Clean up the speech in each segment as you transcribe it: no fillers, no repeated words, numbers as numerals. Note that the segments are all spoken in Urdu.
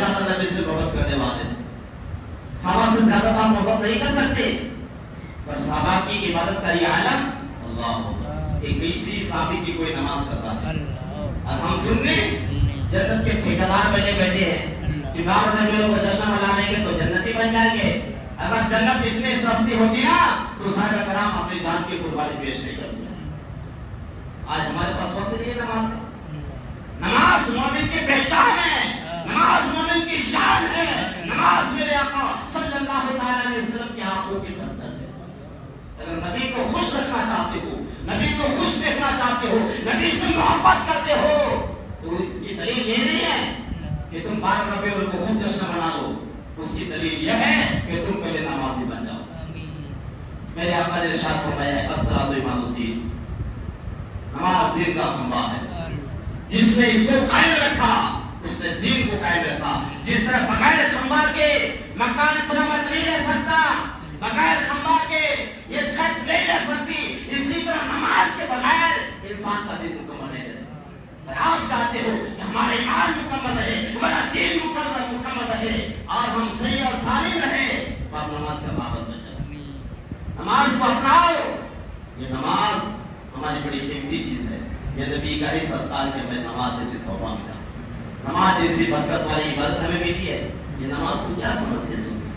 زیادہ نبی سے محبت کرنے والے تھے. صحابہ سے زیادہ آپ محبت نہیں کر سکتے، پر صحابہ کی عبادت کا یہ عالم اللہ کہ کسی صحابی کی کوئی نماز قضا نہیں. اور ہم سننے جنت کے ٹھیکیدار بنے بیٹھے ہیں کہ باہر نبیوں کو جشن منانے کے تو جنتی بن جائیں گے. اگر جنت اتنی سستی ہوتی نا تو صحابہ کرام اپنی جان کی قربانی پیش نہیں کرتے. آج ہمارے پاس وقت نہیں ہے نماز کا. نماز مومن کی پہچان ہے، نماز مومن کی شان ہے. نماز میرے آقا صلی اللہ علیہ وسلم کی آنکھوں کی ٹھنڈک ہے. اگر نبی کو خوش رکھنا چاہتے ہو، نبی کو خوش دیکھنا چاہتے ہو، نبی سے محبت کرتے ہو، تو اس کی دلیل یہ نہیں ہے کہ تم 12 ربیع الاول کو خود جشن منا لو. اس کی دلیل یہ ہے کہ تم پہلے نمازی بن جاؤ. میرے آقا نے ارشاد فرمایا ہے الصلاۃ عماد الدین، نماز دین کا کھمبا ہے. جس نے اس کو قائم رکھا اس نے دین کو قائم رکھا. جس طرح بغیر کھمبا کے مکان سلامت نہیں رہ سکتا، بغیر کھمبا کے یہ چھت نہیں رہ سکتی، اسی طرح نماز کے بغیر انسان کا دین مکمل نہیں رہ سکتا. اور آپ چاہتے ہو کہ ہمارا ایمان مکمل رہے، ہمارا دین مکمل رہے اور ہم صحیح اور سالم رہے، تو آپ نماز کا پابند بن جاؤ. نماز کو اپناؤ. یہ نماز ہماری بڑی قیمتی چیز ہے. یہ نبی کا ہی صدقہ کہ ہمیں نماز جیسی تحفہ ملا، نماز جیسی برکت والی عبادت ہمیں ملی ہے. یہ نماز کو کیا سمجھتے سنتے؟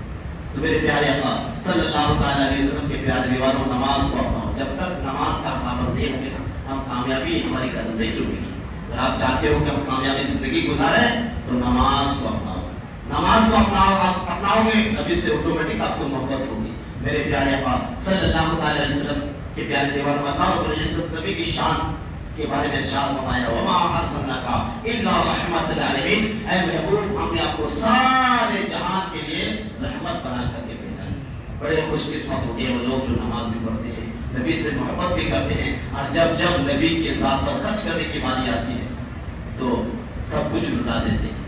تو میرے پیارے آقا صلی اللہ علیہ وسلم کے پیارے دیواروں نماز کو اپناؤ. جب تک نماز کا پابند نہیں بنے نا ہم کامیابی ہماری قدم نہیں چومے گی. اگر آپ چاہتے ہو کہ ہم کامیابی زندگی گزاریں تو نماز کو اپناؤ. نماز کو اپناؤ گے نبی سے آٹومیٹک آپ کو محبت ہوگی. میرے پیارے آقا صلی اللہ علیہ وسلم کے پیارے دیوار میں اللہ رب العزت نبی کی شان کے بارے میں ارشاد فرمایا وما ارسلناک الا رحمت للعالمین. اے محبوب ہم نے آپ کو سارے جہان کے لیے رحمت بنا کر کے بھیجا ہے. بڑے خوش قسمت ہوتے ہیں وہ لوگ جو نماز بھی پڑھتے ہیں، نبی سے محبت بھی کرتے ہیں، اور جب جب نبی کے ساتھ پر خرچ کرنے کی باری آتی ہے تو سب کچھ لٹا دیتے ہیں.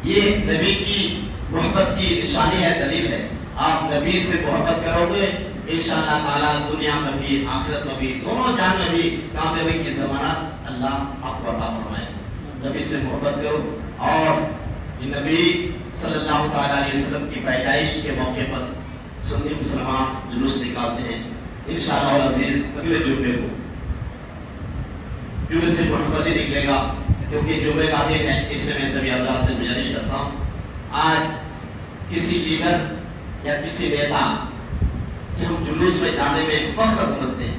یہ نبی کی محبت کی نشانی ہے، دلیل ہے. آپ نبی سے محبت کرو گے انشاءاللہ تعالیٰ دنیا میں بھی آخرت میں بھی دونوں جان میں بھی کامیابی کی ضمانت اللہ آپ کو عطا فرمائے. نبی سے محبت کرو. اور یہ نبی صلی اللہ تعالیٰ علیہ وسلم کی پیدائش کے موقع پر سنی مسلمان جلوس نکالتے ہیں. انشاءاللہ العزیز اگلے جمعے کو جلوس سے محبت ہی نکلے گا کیونکہ جمعے کا دن ہے. اس لیے میں سبھی حضرات سے گزارش کرتا ہوں آج کسی لیڈر یا کسی نیتا کہ ہم جلوس میں جانے میں فخر سمجھتے ہیں.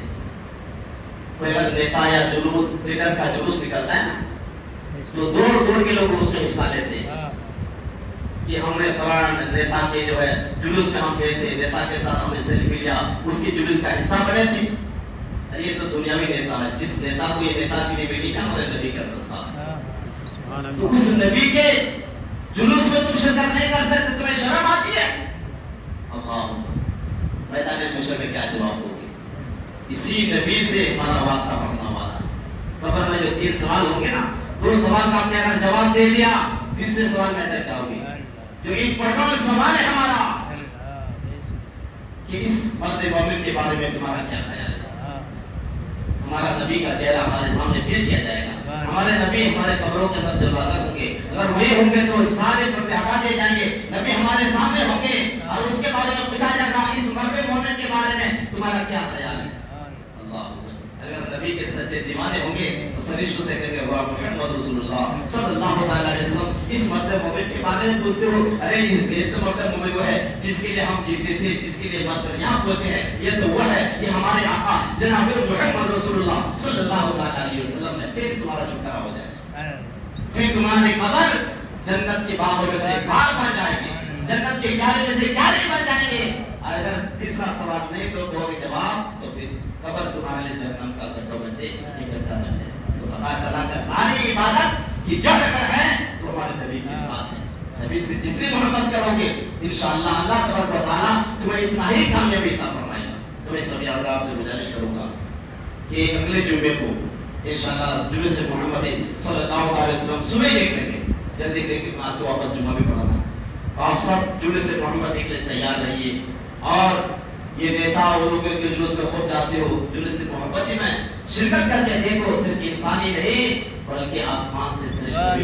کوئی اگر نیتا یا جلوس لیڈر کا جلوس نکلتا ہے نا تو دوڑ دوڑ کے لوگ اس میں حصہ لیتے ہیں کہ ہم نے فلاں نیتا کے جو ہے جلوس میں ہم گئے تھے، نیتا کے ساتھ ہم نے سیلفی لیا، اس کی جلوس کا حصہ بنے تھے. یہ تو دنیاوی نیتا ہے. جس نیتا کو یہ نیتا کی نہیں ملی نا ہمارے نبی کا صدقہ ہے. تو اس نبی کے جلوس میں تم شرکت نہیں کر سکتے، تمہیں شرم آتی ہے؟ اللہ میدان محشر میں کیا جواب دو گے؟ اسی نبی سے ہمارا واسطہ پڑھنا والا. قبر میں جو 3 سوال ہوں گے نا، 2 سوال کا آپ نے اگر جواب دے دیا تیسرے سوال میں اٹک جاؤ گے. جو امپورٹنٹ سوال ہے ہمارا کہ اس مرد مومن کے بارے میں تمہارا کیا خیال ہے. ہمارا نبی کا چہرہ ہمارے سامنے پیش کیا جائے گا. ہمارے نبی ہمارے قبروں کے اندر جلوگر ہوں گے. اگر وہی ہوں گے تو سارے پردے ہٹا دیے جائیں گے. نبی ہمارے سامنے ہوں گے اور اس کے بارے میں پوچھا جائے گا اس مرد مومن کے بارے میں تمہارا کیا خیال ہے. اللہ اگر نبی کے سچے دیوانے ہوں گے تو فرشتوں سے کہیں گے وہ محمد رسول اللہ صلی اللہ علیہ وسلم اس مرد مومن کے بارے میں پوچھتے ہو، ارے یہ تو مرد مومن وہ ہے جس کے لیے ہم جیتے تھے، جس کے لیے مر کر یہاں پہنچے ہیں. یہ تو وہ ہے، یہ ہمارے آقا جناب محمد رسول اللہ صلی اللہ علیہ وسلم ہے. پھر تمہارا چھٹکارا ہو جائے، پھر تمہاری قبر جنت کے باغوں میں سے باغ بن جائے گی، جنت کے کیارے میں سے کیارے بن جائیں گے. اگر تیسرا سوال نہیں تو دو گے جواب تو پھر قبر تمہارے لیے جہنم کا گڈھوں میں سے ایک گڈھا بن جائے. تو پتہ چلا کہ ساری عبادت کی جڑ اگر ہے تو ہمارے نبی کے ساتھ ہے. نبی سے جتنی محبت کرو گے انشاءاللہ اللہ تبارک و تعالیٰ تمہیں اتنا ہی کامیابی عطا فرمائے گا. تو میں سبھی حضرات سے گزارش کروں گا کہ اگلے جمعے کو انشاءاللہ جلوس محمد صلی اللہ علیہ وسلم صبح نکلیں گے. جلدی نکلیں گے تو واپس جمعہ بھی پڑھانا. تو آپ سب جلوس محمد کے لیے تیار رہیے. اور یہ نیتا اور لوگوں کے جلوس میں خود جاتے ہو، جلوس محبت میں شرکت کر کے دیکھو. صرف انسانی نہیں بلکہ آسمان سے فرشتے بھی